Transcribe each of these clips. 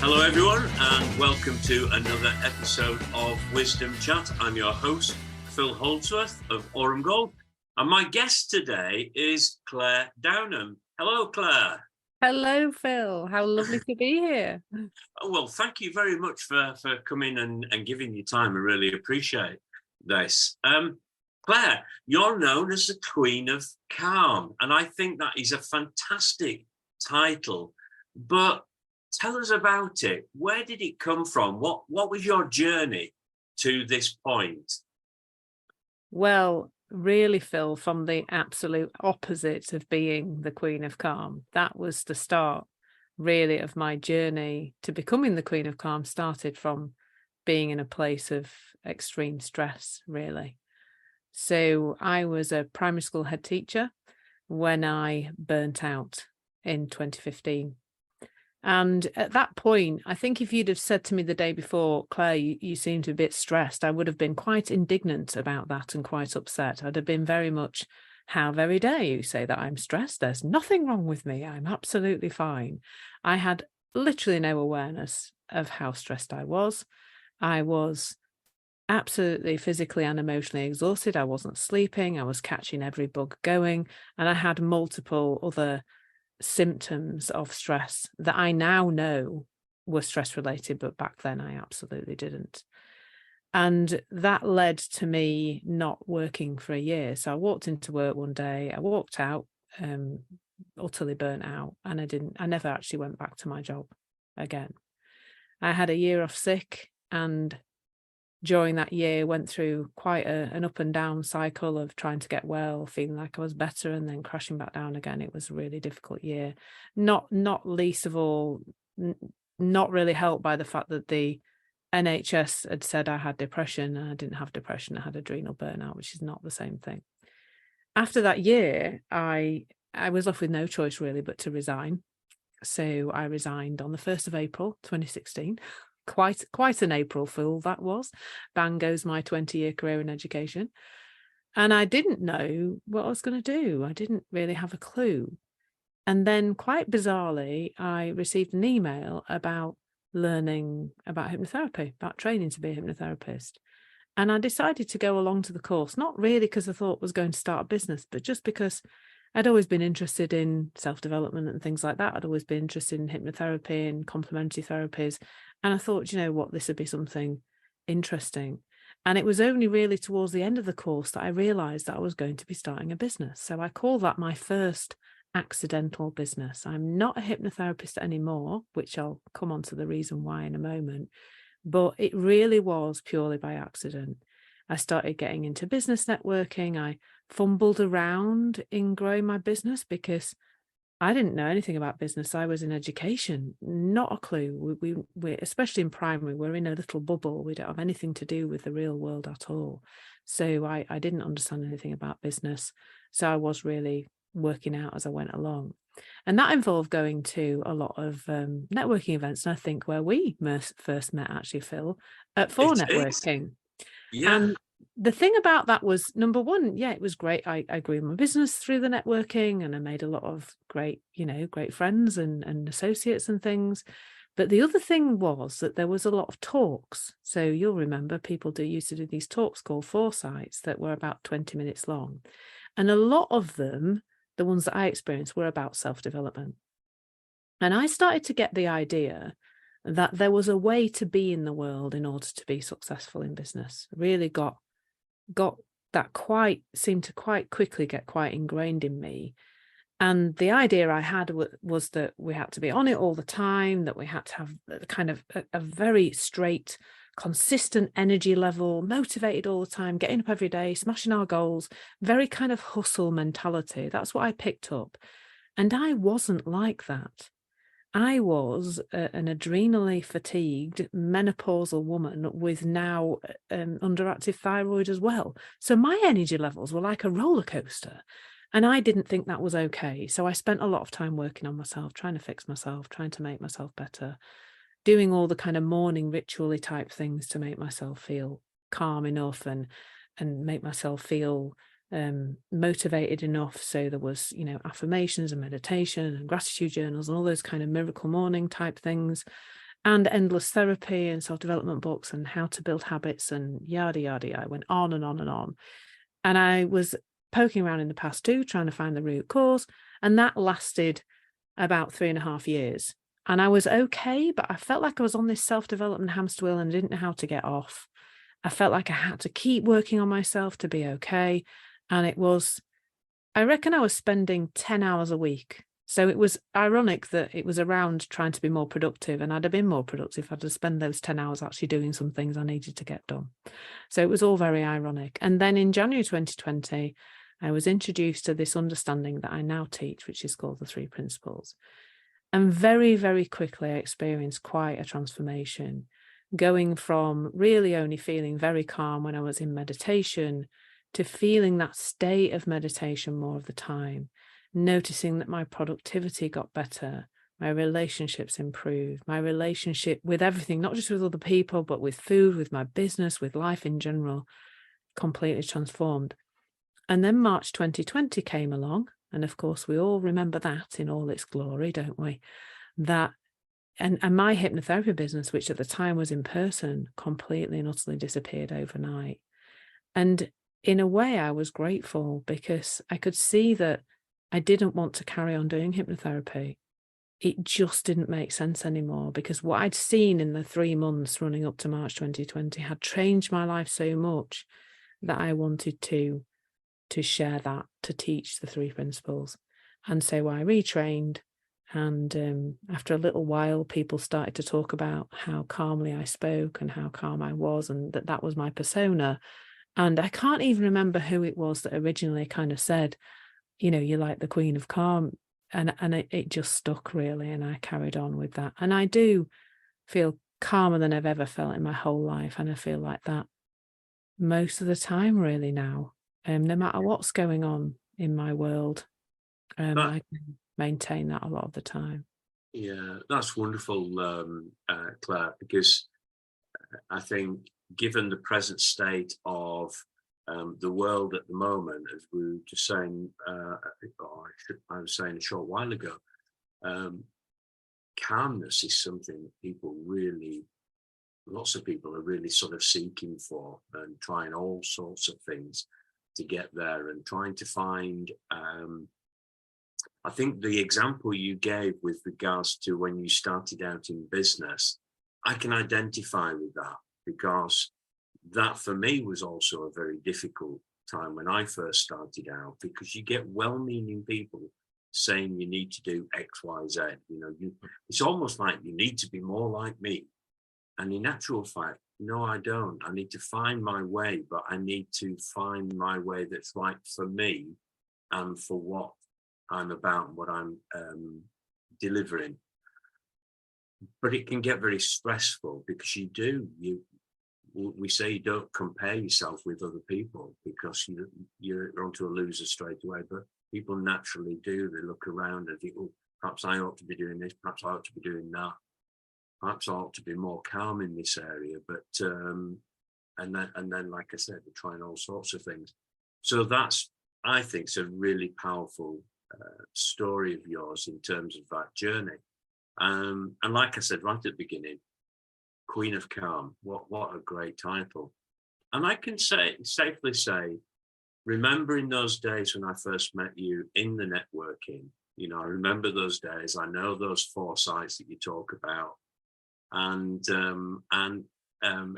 Hello everyone and welcome to another episode of Wisdom Chat. I'm your host, Phil Holdsworth of Aurum Gold, and my guest today is Claire Downham. Hello, Claire. Hello, Phil. How lovely to be here. Oh, well, thank you very much for coming and giving your time. I really appreciate this. Claire, you're known as the Queen of Calm, and I think that is a fantastic title, but tell us about it. Where did it come from? What was your journey to this point? Well, really, Phil, from the absolute opposite of being the Queen of Calm. That was the start, really, of my journey to becoming the Queen of Calm. Started from being in a place of extreme stress, really. So I was a primary school head teacher when I burnt out in 2015. And at that point, I think if you'd have said to me the day before, Claire, you seemed a bit stressed, I would have been quite indignant about that and quite upset. I'd have been very much, how very dare you say that I'm stressed? There's nothing wrong with me. I'm absolutely fine. I had literally no awareness of how stressed I was. I was absolutely physically and emotionally exhausted. I wasn't sleeping. I was catching every bug going. And I had multiple other symptoms of stress that I now know were stress related, but back then I absolutely didn't. And that led to me not working for a year. So I walked into work one day, I walked out utterly burnt out, and I never actually went back to my job again. I had a year off sick, and during that year went through quite an up and down cycle of trying to get well, feeling like I was better, and then crashing back down again. It was a really difficult year, not least of all, not really helped by the fact that the NHS had said I had depression, and I didn't have depression. I had adrenal burnout, which is not the same thing. After that year, I was left with no choice really but to resign. So I resigned on the 1st of April 2016. Quite an April fool that was. Bang goes my 20-year career in education. And I didn't know what I was going to do. I didn't really have a clue. And then quite bizarrely, I received an email about learning about hypnotherapy, about training to be a hypnotherapist. And I decided to go along to the course, not really because I thought I was going to start a business, but just because I'd always been interested in self-development and things like that. I'd always been interested in hypnotherapy and complementary therapies. And I thought, you know what, this would be something interesting. And it was only really towards the end of the course that I realized that I was going to be starting a business. So I call that my first accidental business. I'm not a hypnotherapist anymore, which I'll come on to the reason why in a moment. But it really was purely by accident. I started getting into business networking. I fumbled around in growing my business because I didn't know anything about business. I was in education, not a clue. We especially in primary, we're in a little bubble. We don't have anything to do with the real world at all. So I didn't understand anything about business. So I was really working out as I went along. And that involved going to a lot of networking events. And I think where we first met, actually, Phil, at For Networking. Yeah. And the thing about that was, number one, yeah, it was great. I grew my business through the networking, and I made a lot of great friends and associates and things. But the other thing was that there was a lot of talks. So you'll remember people used to do these talks called foresights that were about 20 minutes long. And a lot of them, the ones that I experienced, were about self-development. And I started to get the idea that there was a way to be in the world in order to be successful in business. Really got that seemed to quite quickly get quite ingrained in me. And the idea I had was that we had to be on it all the time, that we had to have kind of a very straight, consistent energy level, motivated all the time, getting up every day, smashing our goals, very kind of hustle mentality. That's what I picked up. And I wasn't like that. I was an adrenally fatigued menopausal woman with now underactive thyroid as well. So my energy levels were like a roller coaster. And I didn't think that was okay. So I spent a lot of time working on myself, trying to fix myself, trying to make myself better, doing all the kind of morning ritually type things to make myself feel calm enough and make myself feel motivated enough. So there was, affirmations and meditation and gratitude journals and all those kind of miracle morning type things. and endless therapy and self-development books and how to build habits and yada, yada, yada. I went on and on and on. And I was poking around in the past too, trying to find the root cause. And that lasted about 3.5 years. And I was okay, but I felt like I was on this self-development hamster wheel and I didn't know how to get off. I felt like I had to keep working on myself to be okay. And it was, I reckon I was spending 10 hours a week. So it was ironic that it was around trying to be more productive, and I'd have been more productive if I'd have spent those 10 hours actually doing some things I needed to get done. So it was all very ironic. And then in January 2020, I was introduced to this understanding that I now teach, which is called the 3 principles. And very, very quickly, I experienced quite a transformation, going from really only feeling very calm when I was in meditation to feeling that state of meditation more of the time, noticing that my productivity got better, my relationships improved, my relationship with everything, not just with other people, but with food, with my business, with life in general, completely transformed. And then March 2020 came along. And of course, we all remember that in all its glory, don't we? That and my hypnotherapy business, which at the time was in person, completely and utterly disappeared overnight. And in a way, I was grateful because I could see that I didn't want to carry on doing hypnotherapy. It just didn't make sense anymore, because what I'd seen in the 3 months running up to March 2020 had changed my life so much that I wanted to share that, to teach the 3 principles. And so I retrained. And after a little while, people started to talk about how calmly I spoke and how calm I was, and that was my persona. And I can't even remember who it was that originally kind of said, you're like the Queen of Calm. And it just stuck really. And I carried on with that. And I do feel calmer than I've ever felt in my whole life. And I feel like that most of the time really now. No matter what's going on in my world, I can maintain that a lot of the time. Yeah, that's wonderful, Claire, because I think given the present state of the world at the moment, as we were just saying, I was saying a short while ago, calmness is something that lots of people are really sort of seeking for and trying all sorts of things to get there, and trying to find, I think the example you gave with regards to when you started out in business, I can identify with that, because that for me was also a very difficult time when I first started out, because you get well-meaning people saying you need to do X, Y, Z. It's almost like you need to be more like me. And in actual fact, no, I don't. I need to find my way, but I need to find my way that's right for me and for what I'm about and what I'm delivering. But it can get very stressful, because we say you don't compare yourself with other people, because you're onto a loser straight away. But people naturally do. They look around and think, oh, perhaps I ought to be doing this, perhaps I ought to be doing that. Perhaps I ought to be more calm in this area, but and then, like I said, we're trying all sorts of things. So that's, I think, it's a really powerful story of yours in terms of that journey. And like I said right at the beginning, Queen of Calm. What a great title! And I can safely say, remembering those days when I first met you in the networking, I remember those days. I know those 4 sites that you talk about. And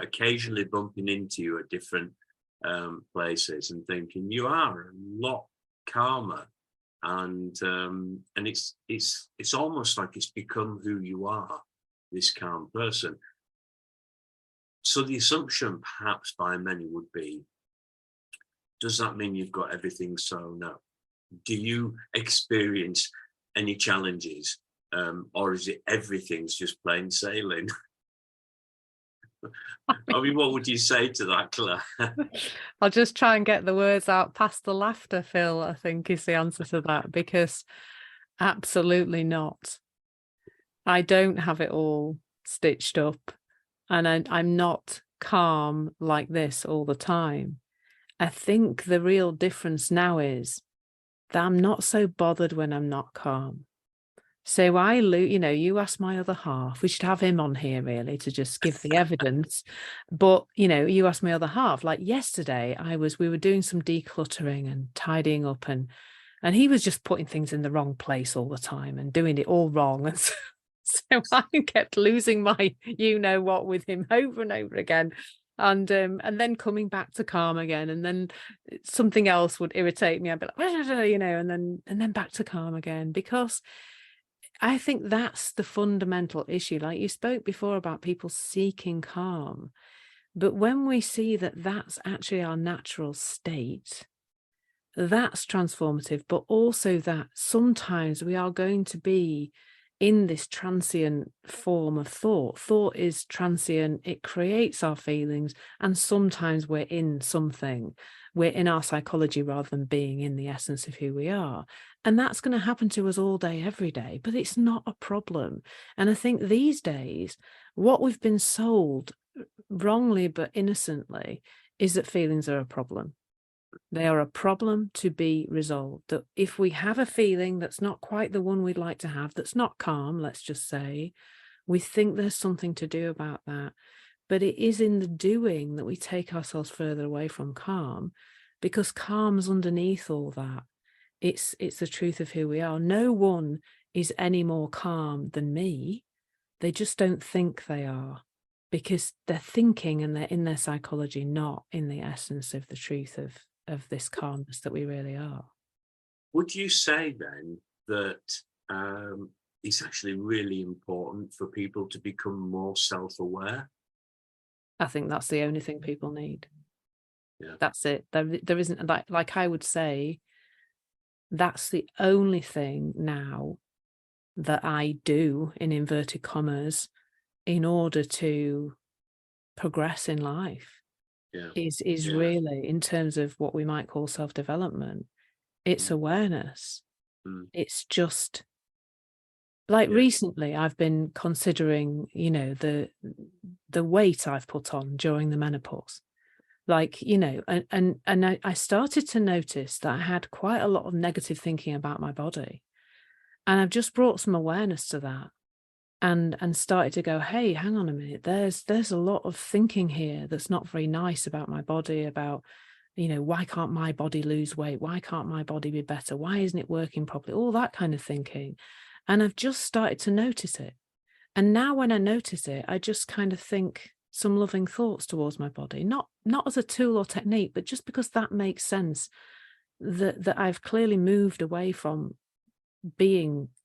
occasionally bumping into you at different places and thinking you are a lot calmer, and it's almost like it's become who you are, this calm person. So the assumption perhaps by many would be, does that mean you've got everything sewn up? Do you experience any challenges? Or is it everything's just plain sailing? I mean, what would you say to that, Claire? I'll just try and get the words out past the laughter, Phil, I think is the answer to that, because absolutely not. I don't have it all stitched up, and I'm not calm like this all the time. I think the real difference now is that I'm not so bothered when I'm not calm. So you asked my other half, we should have him on here really to just give the evidence. But, you asked my other half, like yesterday we were doing some decluttering and tidying up, and he was just putting things in the wrong place all the time and doing it all wrong. And so I kept losing my what with him over and over again. And then coming back to calm again, and then something else would irritate me. I'd be like, and then back to calm again, because I think that's the fundamental issue. Like you spoke before about people seeking calm, but when we see that that's actually our natural state, that's transformative, but also that sometimes we are going to be in this transient form of thought. Thought is transient, it creates our feelings, and sometimes we're in something. We're in our psychology rather than being in the essence of who we are. And that's going to happen to us all day, every day, but it's not a problem. And I think these days, what we've been sold wrongly but innocently is that feelings are a problem. They are a problem to be resolved. That if we have a feeling that's not quite the one we'd like to have, that's not calm, let's just say, we think there's something to do about that. But it is in the doing that we take ourselves further away from calm, because calm's underneath all that. It's the truth of who we are. No one is any more calm than me. They just don't think they are, because they're thinking and they're in their psychology, not in the essence of the truth of this calmness that we really are. Would you say then that it's actually really important for people to become more self-aware? I think that's the only thing people need. Yeah. That's it. There isn't, like I would say, that's the only thing now that I do, in inverted commas, in order to progress in life. Is really, in terms of what we might call self-development, it's awareness. It's just like recently I've been considering, the weight I've put on during the menopause. Like, and I started to notice that I had quite a lot of negative thinking about my body. And I've just brought some awareness to that. And started to go, hey, hang on a minute, there's a lot of thinking here that's not very nice about my body, about, why can't my body lose weight? Why can't my body be better? Why isn't it working properly? All that kind of thinking. And I've just started to notice it. And now when I notice it, I just kind of think some loving thoughts towards my body, not as a tool or technique, but just because that makes sense, that I've clearly moved away from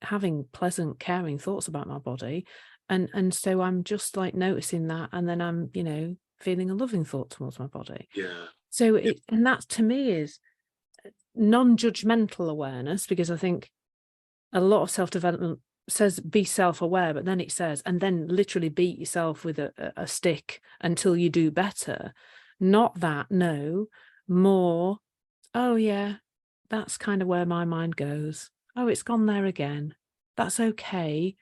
having pleasant, caring thoughts about my body, and so I'm just like noticing that, and then I'm feeling a loving thought towards my body. So and that to me is non-judgmental awareness, because I think a lot of self-development says be self-aware, but then it says, and then literally beat yourself with a stick until you do better. Not that, no, more, oh yeah, that's kind of where my mind goes. Oh, it's gone there again. That's okay.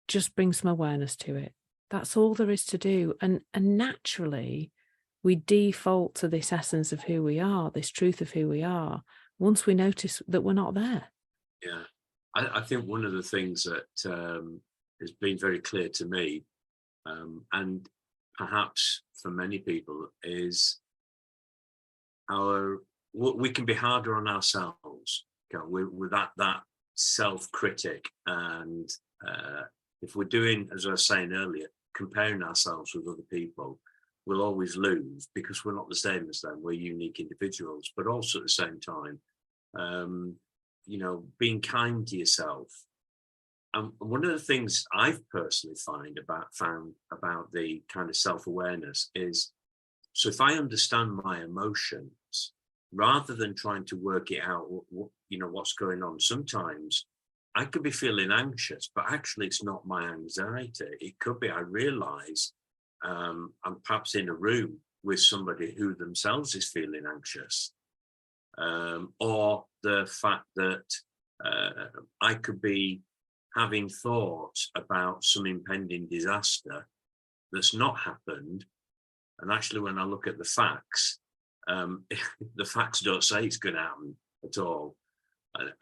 Just bring some awareness to it. That's all there is to do. And naturally, we default to this essence of who we are, this truth of who we are, once we notice that we're not there. Yeah. I think one of the things that has been very clear to me, and perhaps for many people, is we can be harder on ourselves. With that self-critic, and if we're doing, as I was saying earlier, comparing ourselves with other people, we'll always lose, because we're not the same as them. We're unique individuals, but also at the same time, being kind to yourself. And one of the things I've personally found about the kind of self-awareness is, so if I understand my emotions, rather than trying to work it out, what's going on, sometimes I could be feeling anxious, but actually it's not my anxiety. It could be I realize I'm perhaps in a room with somebody who themselves is feeling anxious, or the fact that I could be having thoughts about some impending disaster that's not happened. And actually, when I look at the facts, the facts don't say it's going to happen at all.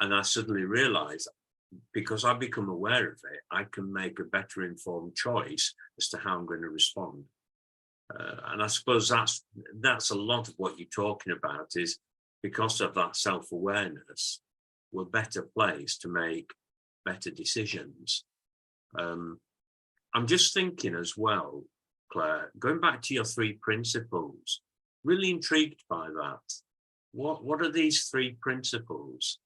And I suddenly realize because I become aware of it, I can make a better informed choice as to how I'm going to respond. And I suppose that's a lot of what you're talking about, is because of that self-awareness, we're better placed to make better decisions. I'm just thinking as well, Claire, going back to your 3 principles, really intrigued by that. What are these 3 principles?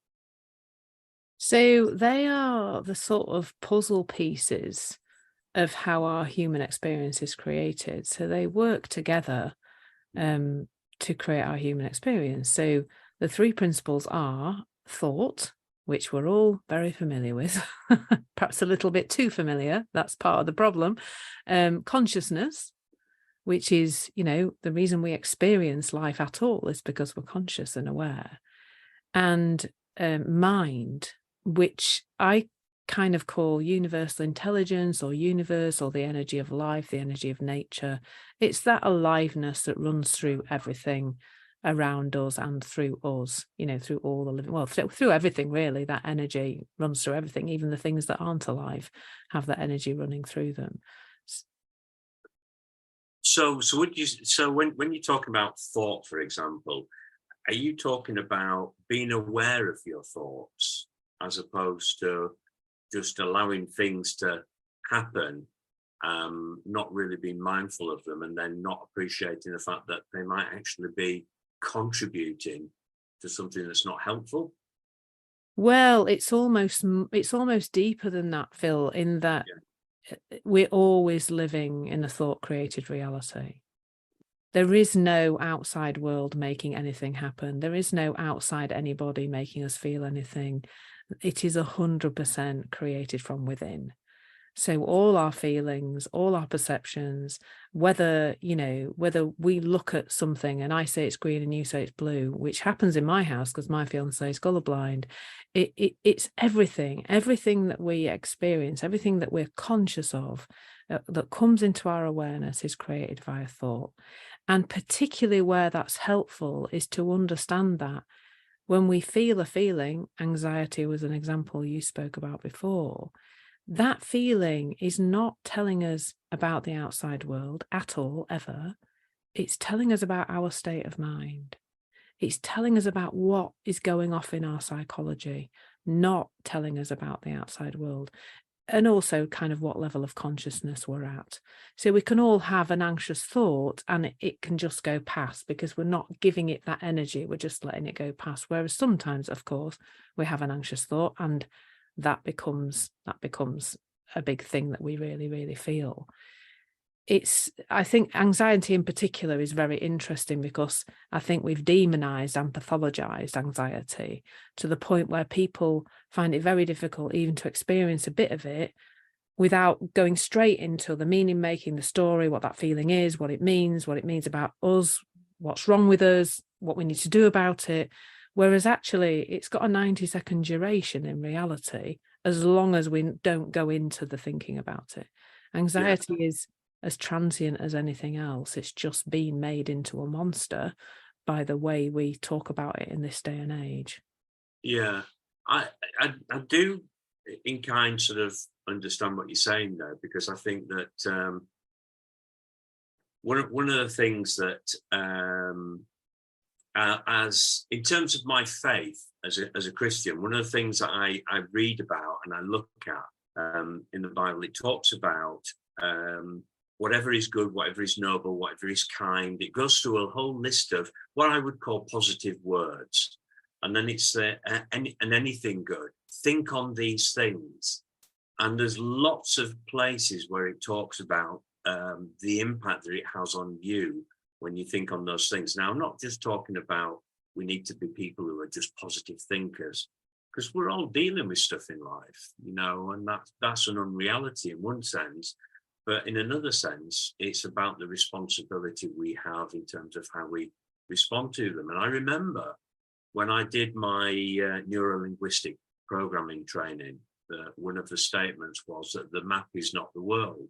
So they are the sort of puzzle pieces of how our human experience is created. So they work together to create our human experience. So the 3 principles are thought, which we're all very familiar with, perhaps a little bit too familiar. That's part of the problem. Consciousness, which is, the reason we experience life at all is because we're conscious and aware. And mind, which I kind of call universal intelligence or universe or the energy of life, the energy of nature. It's that aliveness that runs through everything around us and through us, through all the living, well, through everything really. That energy runs through everything. Even the things that aren't alive have that energy running through them. So when you talk about thought, for example, are you talking about being aware of your thoughts as opposed to just allowing things to happen, not really being mindful of them, and then not appreciating the fact that they might actually be contributing to something that's not helpful? Well, it's almost deeper than that, Phil, in that we're always living in a thought-created reality. There is no outside world making anything happen. There is no outside anybody making us feel anything. It is 100% created from within. So all our feelings, all our perceptions, whether we look at something and I say it's green and you say it's blue, which happens in my house because my fiance is colorblind, it's everything that we experience, everything that we're conscious of, that comes into our awareness is created via thought. And particularly where that's helpful is to understand that when we feel a feeling, anxiety was an example you spoke about before, that feeling is not telling us about the outside world at all, ever. It's telling us about our state of mind. It's telling us about what is going off in our psychology, not telling us about the outside world. And also kind of what level of consciousness we're at. So we can all have an anxious thought and it can just go past because we're not giving it that energy. We're just letting it go past. Whereas sometimes, of course, we have an anxious thought and that becomes a big thing that we really, really feel. I think anxiety in particular is very interesting because I think we've demonized and pathologized anxiety to the point where people find it very difficult even to experience a bit of it without going straight into the meaning making, the story, what that feeling is, what it means about us, what's wrong with us, what we need to do about it. Whereas actually it's got a 90-second duration in reality, as long as we don't go into the thinking about it. Anxiety is as transient as anything else. It's just been made into a monster by the way we talk about it in this day and age. Yeah, I do in kind sort of understand what you're saying there, because I think that one of the things that as in terms of my faith as a Christian, one of the things that I read about and I look at in the Bible, it talks about whatever is good, whatever is noble, whatever is kind. It goes through a whole list of what I would call positive words. And then it's and anything good. Think on these things. And there's lots of places where it talks about the impact that it has on you when you think on those things. Now, I'm not just talking about we need to be people who are just positive thinkers, because we're all dealing with stuff in life, and that's an unreality in one sense. But in another sense, it's about the responsibility we have in terms of how we respond to them. And I remember when I did my neuro-linguistic programming training, one of the statements was that the map is not the world,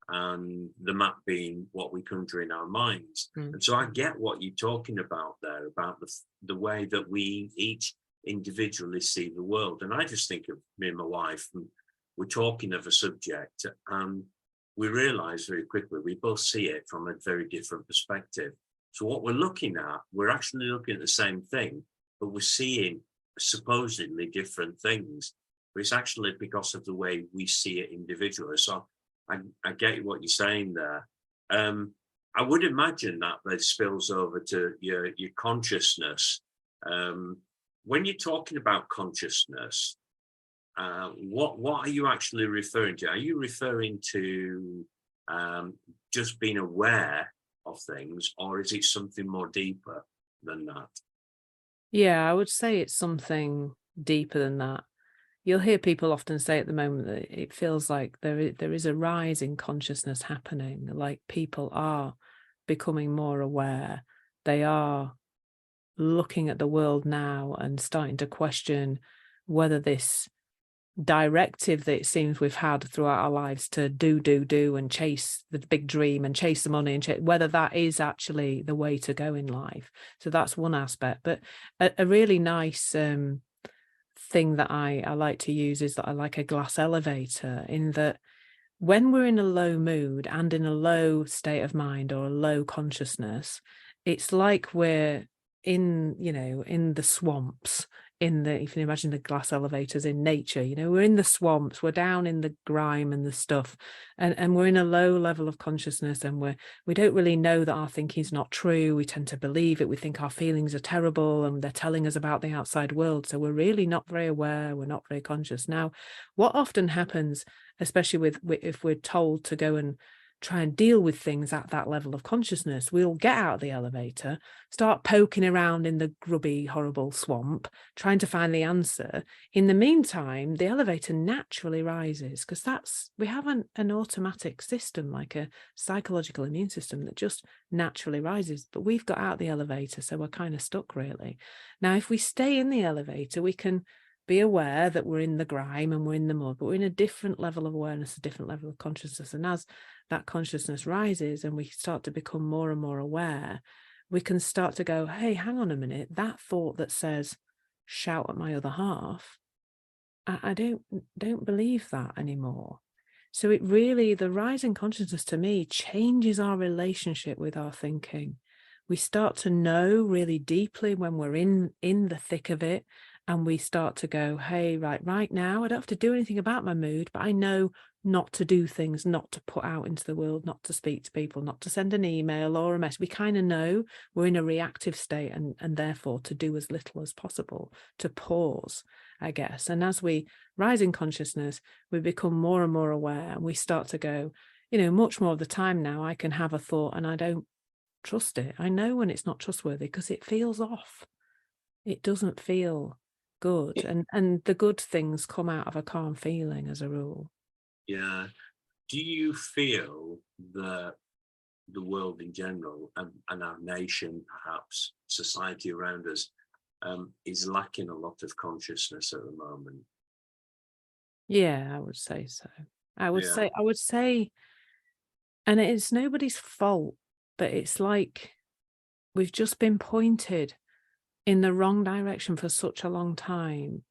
and the map being what we conjure in our minds. And so I get what you're talking about there, about the way that we each individually see the world. And I just think of me and my wife, and we're talking of a subject, and we realize very quickly we both see it from a very different perspective. So what we're looking at, we're actually looking at the same thing, but we're seeing supposedly different things. But it's actually because of the way we see it individually. So I get what you're saying there. I would imagine that spills over to your consciousness. When you're talking about consciousness, what are you actually referring to? Are you referring to just being aware of things, or is it something more deeper than that? Yeah, I would say it's something deeper than that. You'll hear people often say at the moment that it feels like there is a rise in consciousness happening, like people are becoming more aware. They are looking at the world now and starting to question whether this directive that it seems we've had throughout our lives to do and chase the big dream and chase the money and whether that is actually the way to go in life. So that's one aspect. But a really nice thing that I like to use is that I like a glass elevator, in that when we're in a low mood and in a low state of mind or a low consciousness, it's like we're in the swamps, if you imagine the glass elevators in nature, we're in the swamps, we're down in the grime and the stuff, and we're in a low level of consciousness, and we don't really know that our thinking is not true. We tend to believe it. We think our feelings are terrible and they're telling us about the outside world. So we're really not very aware. We're not very conscious. Now, what often happens, especially if we're told to go and try and deal with things at that level of consciousness, we'll get out of the elevator, start poking around in the grubby, horrible swamp, trying to find the answer. In the meantime, the elevator naturally rises, because we have an automatic system, like a psychological immune system, that just naturally rises. But we've got out the elevator, so we're kind of stuck, really. Now, if we stay in the elevator, we can be aware that we're in the grime and we're in the mud, but we're in a different level of awareness, a different level of consciousness. And as that consciousness rises and we start to become more and more aware, we can start to go, hey, hang on a minute, that thought that says, shout at my other half, I don't believe that anymore. So the rise in consciousness to me changes our relationship with our thinking. We start to know really deeply when we're in the thick of it. And we start to go, hey, right now, I don't have to do anything about my mood, but I know not to do things, not to put out into the world, not to speak to people, not to send an email or a message. We kind of know we're in a reactive state, and therefore to do as little as possible, to pause, I guess. And as we rise in consciousness, we become more and more aware, and we start to go, much more of the time now, I can have a thought and I don't trust it. I know when it's not trustworthy because it feels off. It doesn't feel good, and the good things come out of a calm feeling as a rule. Yeah. Do you feel that the world in general, and our nation, perhaps society around us, is lacking a lot of consciousness at the moment? Yeah, I would say so. I would say, and it's nobody's fault, but it's like we've just been pointed in the wrong direction for such a long time.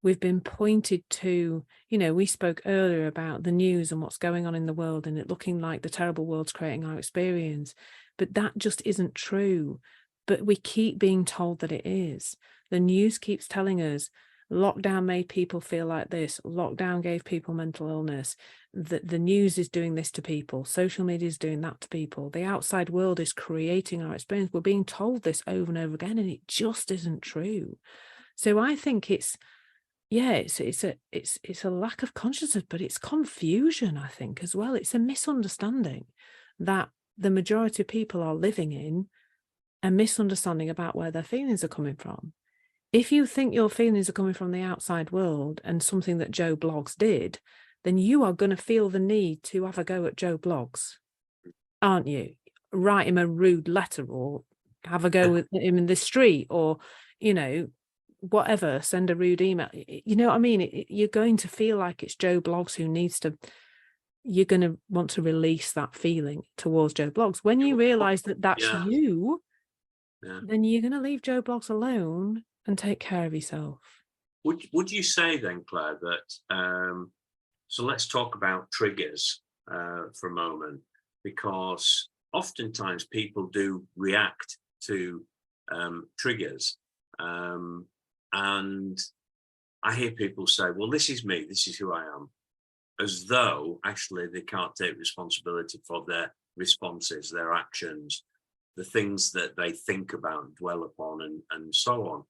We've been pointed to, we spoke earlier about the news and what's going on in the world, and it looking like the terrible world's creating our experience. But that just isn't true. But we keep being told that it is. The news keeps telling us lockdown made people feel like this. Lockdown gave people mental illness. The news is doing this to people. Social media is doing that to people. The outside world is creating our experience. We're being told this over and over again, and it just isn't true. So I think it's a lack of consciousness, but it's confusion, I think, as well. It's a misunderstanding that the majority of people are living in, a misunderstanding about where their feelings are coming from. If you think your feelings are coming from the outside world and something that Joe Bloggs did, then you are going to feel the need to have a go at Joe Bloggs, aren't you? Write him a rude letter, or have a go with him in the street, or, whatever, send a rude email. You know what I mean? You're going to feel like it's Joe Bloggs who needs to, you're going to want to release that feeling towards Joe Bloggs. When you realize that that's you, then you're going to leave Joe Bloggs alone and take care of yourself. Would you say then, Claire, that so let's talk about triggers for a moment, because oftentimes people do react to triggers, and I hear people say, well, this is me, this is who I am, as though actually they can't take responsibility for their responses, their actions, the things that they think about and dwell upon, and so on.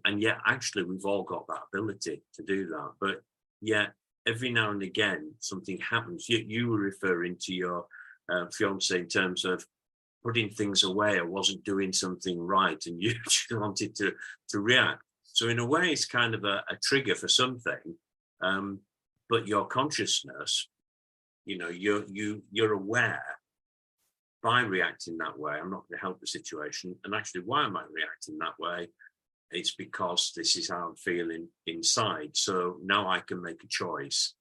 And yet actually we've all got that ability to do that. But yet every now and again something happens. You were referring to your fiance in terms of putting things away or wasn't doing something right, and you wanted to react. So in a way it's kind of a trigger for something, but your consciousness, you're aware by reacting that way, I'm not going to help the situation. And actually, why am I reacting that way? It's because this is how I'm feeling inside. So now I can make a choice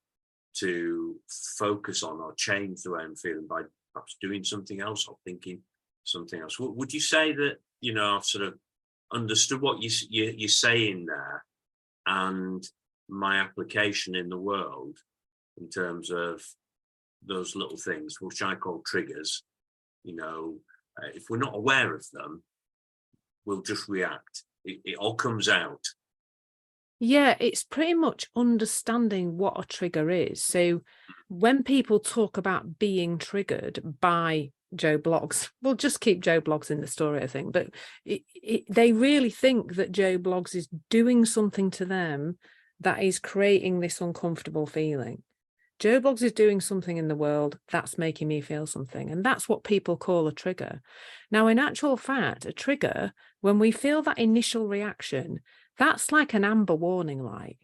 to focus on or change the way I'm feeling by perhaps doing something else or thinking something else. Would you say that, I've sort of understood what you're saying there, and my application in the world in terms of those little things, which I call triggers, if we're not aware of them, we'll just react. It all comes out. Yeah, it's pretty much understanding what a trigger is. So when people talk about being triggered by Joe Bloggs, we'll just keep Joe Bloggs in the story, I think, but they really think that Joe Bloggs is doing something to them that is creating this uncomfortable feeling. Joe Bloggs is doing something in the world that's making me feel something. And that's what people call a trigger. Now, in actual fact, a trigger, when we feel that initial reaction, that's like an amber warning light.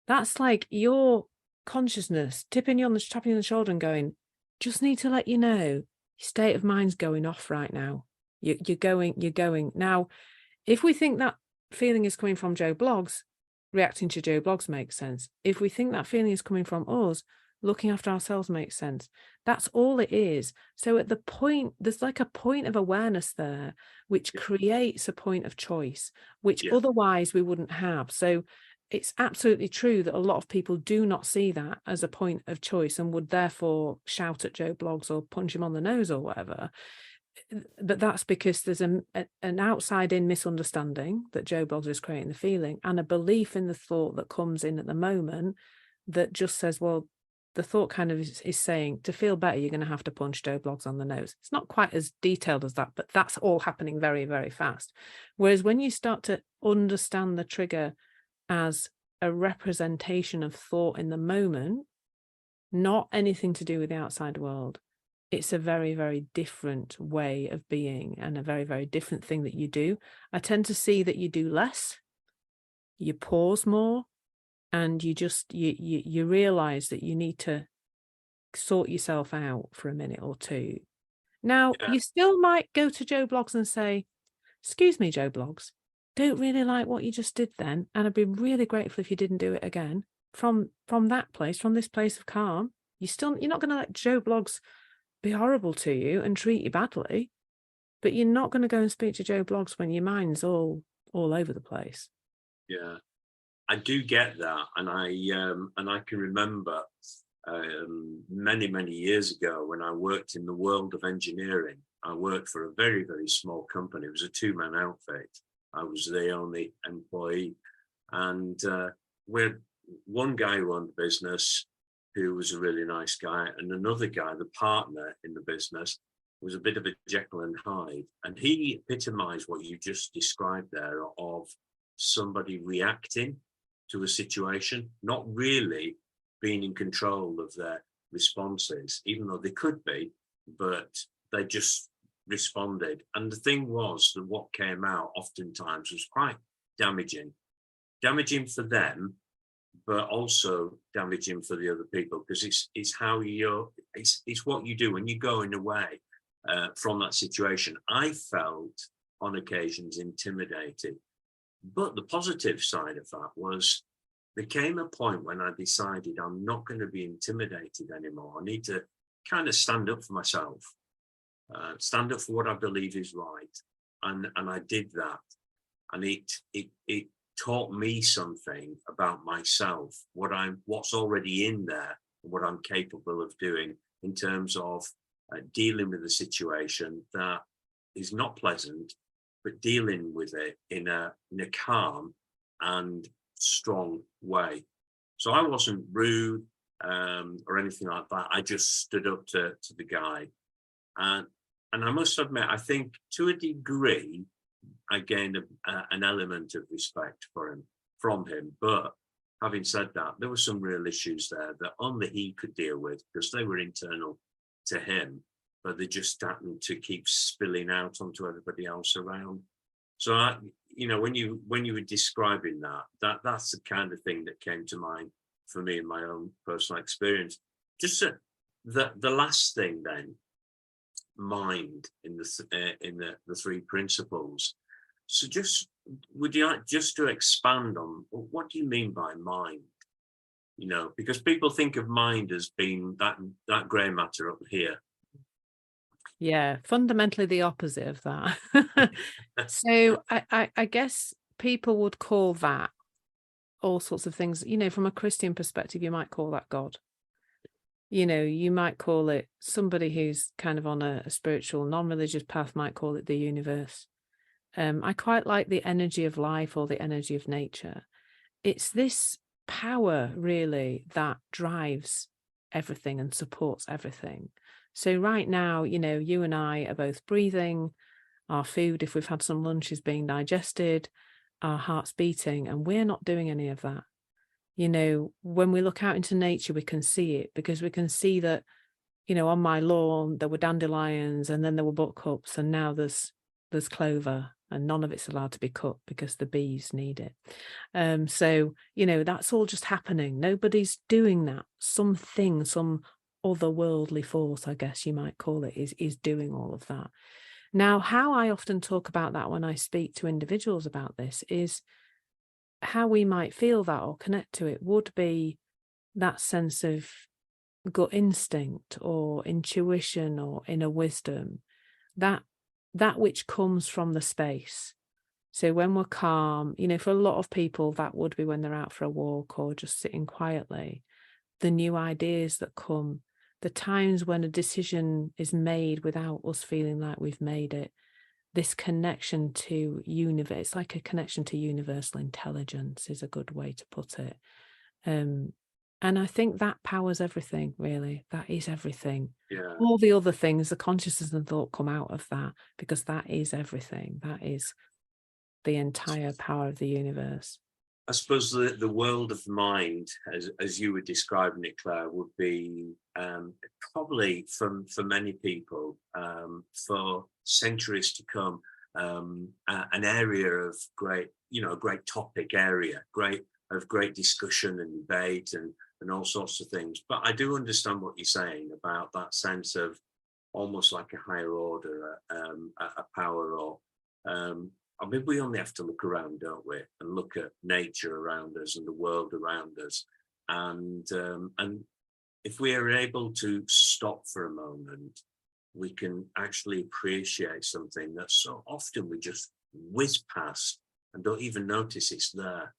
That's like your consciousness tapping you on the shoulder and going, just need to let you know, your state of mind's going off right now. You're going. Now, if we think that feeling is coming from Joe Bloggs, reacting to Joe Bloggs makes sense. If we think that feeling is coming from us, looking after ourselves makes sense. That's all it is. So at the point, there's like a point of awareness there, which creates a point of choice, which otherwise we wouldn't have. So it's absolutely true that a lot of people do not see that as a point of choice and would therefore shout at Joe Bloggs or punch him on the nose or whatever. But that's because there's an outside-in misunderstanding that Joe Bloggs is creating the feeling, and a belief in the thought that comes in at the moment that just says, well, the thought kind of is saying, to feel better, you're going to have to punch Joe Bloggs on the nose. It's not quite as detailed as that, but that's all happening very, very fast. Whereas when you start to understand the trigger as a representation of thought in the moment, not anything to do with the outside world, it's a very, very different way of being and a very, very different thing that you do. I tend to see that you do less, you pause more, and you realize that you need to sort yourself out for a minute or two. Now, you still might go to Joe Bloggs and say, excuse me, Joe Bloggs, don't really like what you just did then, and I'd be really grateful if you didn't do it again. From that place, from this place of calm, you're not going to let Joe Bloggs be horrible to you and treat you badly, but you're not going to go and speak to Joe Bloggs when your mind's all over the place. Yeah, I do get that, and I can remember many years ago when I worked in the world of engineering. I worked for a very, very small company. It was a two-man outfit. I was the only employee, and we're one guy who owned the business, who was a really nice guy, and another guy, the partner in the business, was a bit of a Jekyll and Hyde. And he epitomized what you just described there, of somebody reacting to a situation, not really being in control of their responses, even though they could be, but they just responded. And the thing was that what came out oftentimes was quite damaging for them, but also damaging for the other people, because it's how it's what you do when you're going away from that situation. I felt on occasions intimidated, but the positive side of that was there came a point when I decided I'm not going to be intimidated anymore. I need to kind of stand up for myself, stand up for what I believe is right, and I did that. and it taught me something about myself, what's already in there, what I'm capable of doing in terms of dealing with a situation that is not pleasant, but dealing with it in a calm and strong way. So I wasn't rude or anything like that. I just stood up to the guy, and I must admit, I think to a degree, I gained an element of respect from him. But having said that, there were some real issues there that only he could deal with because they were internal to him, but they just happened to keep spilling out onto everybody else around. So when you were describing that's the kind of thing that came to mind for me in my own personal experience. Just the last thing then, mind in the three principles. So would you like just to expand on what do you mean by mind? Because people think of mind as being that grey matter up here. Yeah, fundamentally the opposite of that. So I guess people would call that all sorts of things. From a Christian perspective, you might call that God. You might call it, somebody who's kind of on a spiritual, non-religious path might call it the universe. I quite like the energy of life or the energy of nature. It's this power really that drives everything and supports everything. So right now, you and I are both breathing, our food, if we've had some lunch, is being digested, our heart's beating, and we're not doing any of that. When we look out into nature, we can see it, because we can see that, on my lawn, there were dandelions and then there were buttercups, and now there's clover, and none of it's allowed to be cut because the bees need it. So, that's all just happening. Nobody's doing that. Something, some otherworldly force, I guess you might call it, is doing all of that. Now, how I often talk about that when I speak to individuals about this is how we might feel that or connect to it would be that sense of gut instinct or intuition or inner wisdom, that which comes from the space. So when we're calm, for a lot of people, that would be when they're out for a walk or just sitting quietly, the new ideas that come, the times when a decision is made without us feeling like we've made it, this connection to universe, it's like a connection to universal intelligence is a good way to put it. And I think that powers everything, really. That is everything. Yeah. All the other things, the consciousness and thought, come out of that, because that is everything. That is the entire power of the universe. I suppose the world of mind, as you were describing it, Claire, would be probably for many people for centuries to come, an area of great, a great topic area, of great discussion and debate and all sorts of things. But I do understand what you're saying about that sense of almost like a higher order, a power, or I mean, we only have to look around, don't we, and look at nature around us and the world around us, and if we are able to stop for a moment, we can actually appreciate something that so often we just whiz past and don't even notice it's there.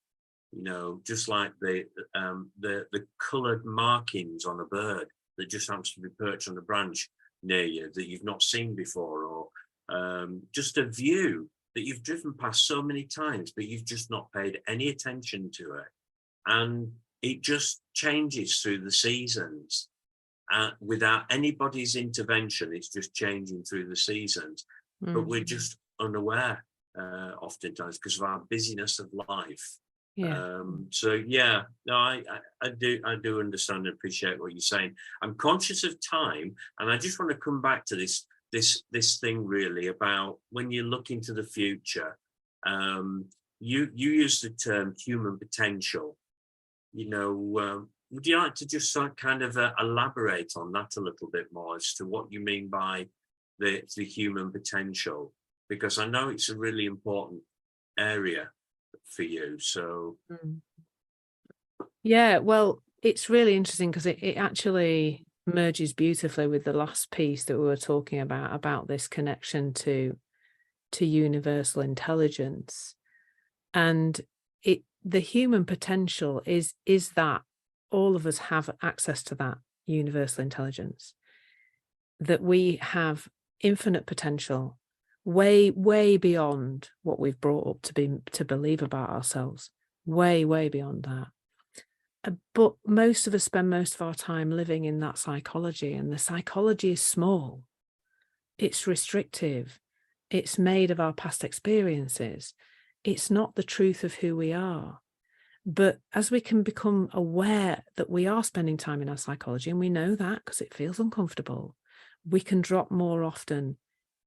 Just like the coloured markings on a bird that just happens to be perched on a branch near you that you've not seen before, or just a view that you've driven past so many times, but you've just not paid any attention to it. And it just changes through the seasons. Without anybody's intervention, it's just changing through the seasons. Mm-hmm. But we're just unaware oftentimes because of our busyness of life. Yeah. I do understand and appreciate what you're saying. I'm conscious of time, and I just want to come back to this thing really about when you look into the future. You use the term human potential. Would you like to just kind of elaborate on that a little bit more as to what you mean by the human potential? Because I know it's a really important area for you. So yeah, well, it's really interesting because it actually merges beautifully with the last piece that we were talking about this connection to universal intelligence. And the human potential is that all of us have access to that universal intelligence, that we have infinite potential, way, way beyond what we've brought up to believe about ourselves, way, way beyond that. But most of us spend most of our time living in that psychology, and the psychology is small. It's restrictive. It's made of our past experiences. It's not the truth of who we are. But as we can become aware that we are spending time in our psychology, and we know that because it feels uncomfortable, we can drop more often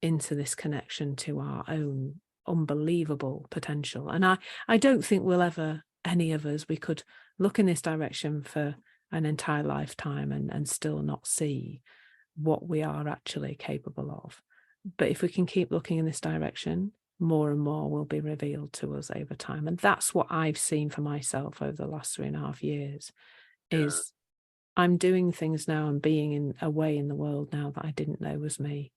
into this connection to our own unbelievable potential. And I don't think we'll ever, any of us, we could look in this direction for an entire lifetime and still not see what we are actually capable of. But if we can keep looking in this direction, more and more will be revealed to us over time. And that's what I've seen for myself over the last 3.5 years, is I'm doing things now and being in a way in the world now that I didn't know was me.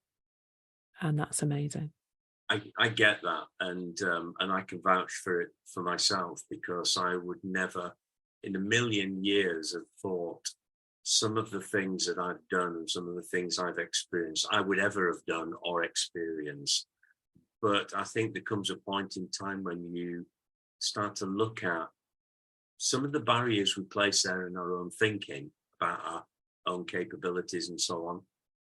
And that's amazing. I get that, and I can vouch for it for myself, because I would never in a million years have thought some of the things that I've done and some of the things I've experienced I would ever have done or experienced. But I think there comes a point in time when you start to look at some of the barriers we place there in our own thinking about our own capabilities and so on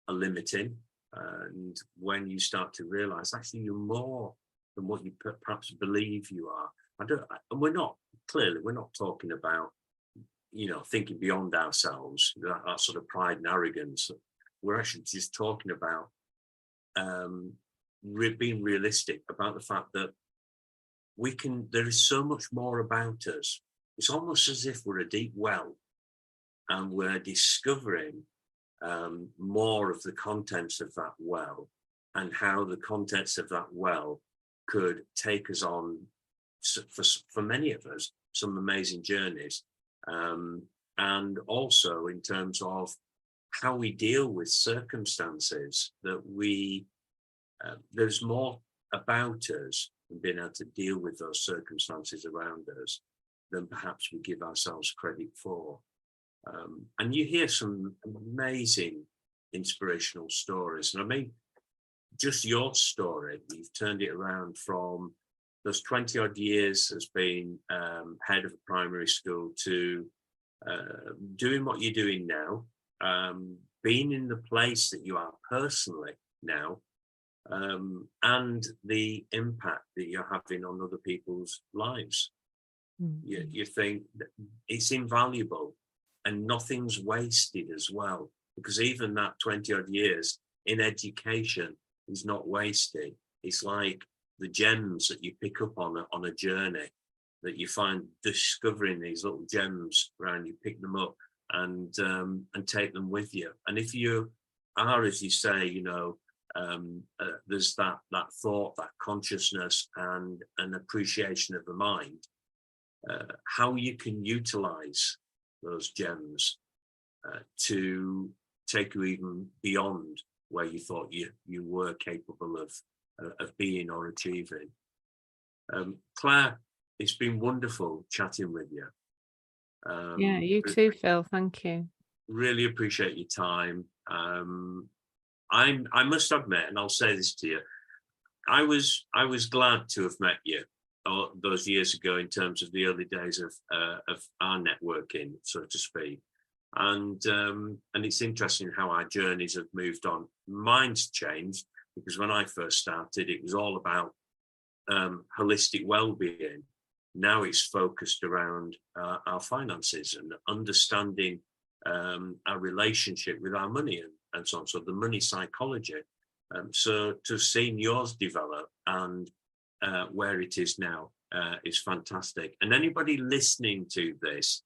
are limiting. And when you start to realize actually you're more than what you perhaps believe you are. And we're not talking about, thinking beyond ourselves, that sort of pride and arrogance. We're actually just talking about being realistic about the fact that there is so much more about us. It's almost as if we're a deep well and we're discovering more of the contents of that well, and how the contents of that well could take us on, for many of us, some amazing journeys. And also in terms of how we deal with circumstances, that there's more about us and being able to deal with those circumstances around us than perhaps we give ourselves credit for. And you hear some amazing inspirational stories. And I mean, just your story, you've turned it around from those 20 odd years as being head of a primary school to doing what you're doing now, being in the place that you are personally now, and the impact that you're having on other people's lives. Mm-hmm. You think that it's invaluable, and nothing's wasted as well, because even that 20 odd years in education is not wasted. It's like the gems that you pick up on a journey, that you find discovering these little gems around, you pick them up and take them with you. And if you are, as you say, there's that thought, that consciousness and an appreciation of the mind, how you can utilize those gems to take you even beyond where you thought you were capable of being or achieving. Claire, it's been wonderful chatting with you. Yeah, you too, Phil. Thank you. Really appreciate your time. I must admit, and I'll say this to you, I was glad to have met you those years ago in terms of the early days of our networking, so to speak. And it's interesting how our journeys have moved on. Mine's changed, because when I first started, it was all about holistic well-being. Now it's focused around our finances and understanding our relationship with our money and so on. So the money psychology. So to have seen yours develop and where it is now is fantastic. And anybody listening to this,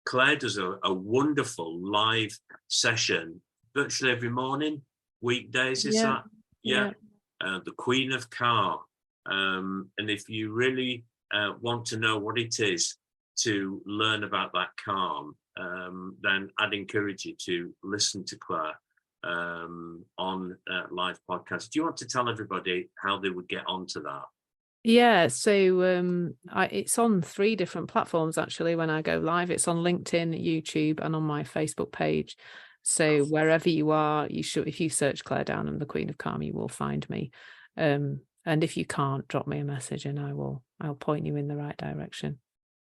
Claire does a wonderful live session virtually every morning, weekdays, is that? Yeah. The Queen of Calm. And if you really want to know what it is to learn about that calm, then I'd encourage you to listen to Claire on live podcast. Do you want to tell everybody how they would get onto that? Yeah, so it's on 3 different platforms actually. When I go live, it's on LinkedIn, YouTube, and on my Facebook page. So wherever you are, you should, if you search Claire Downham, the Queen of Calm, you will find me. And if you can't, drop me a message and I'll point you in the right direction.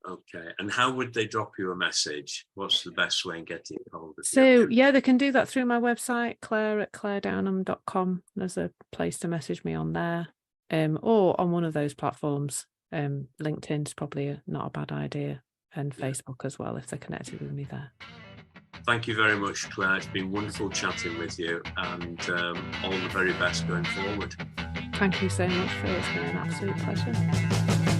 Okay. And how would they drop you a message? What's the best way in getting hold of you? So yeah, they can do that through my website, Claire@clairedownham.com. There's a place to message me on there. Or on one of those platforms. LinkedIn's probably not a bad idea, and Facebook as well, if they're connected with me there. Thank you very much, Claire. It's been wonderful chatting with you, and all the very best going forward. Thank you so much, Phil. It's been an absolute pleasure.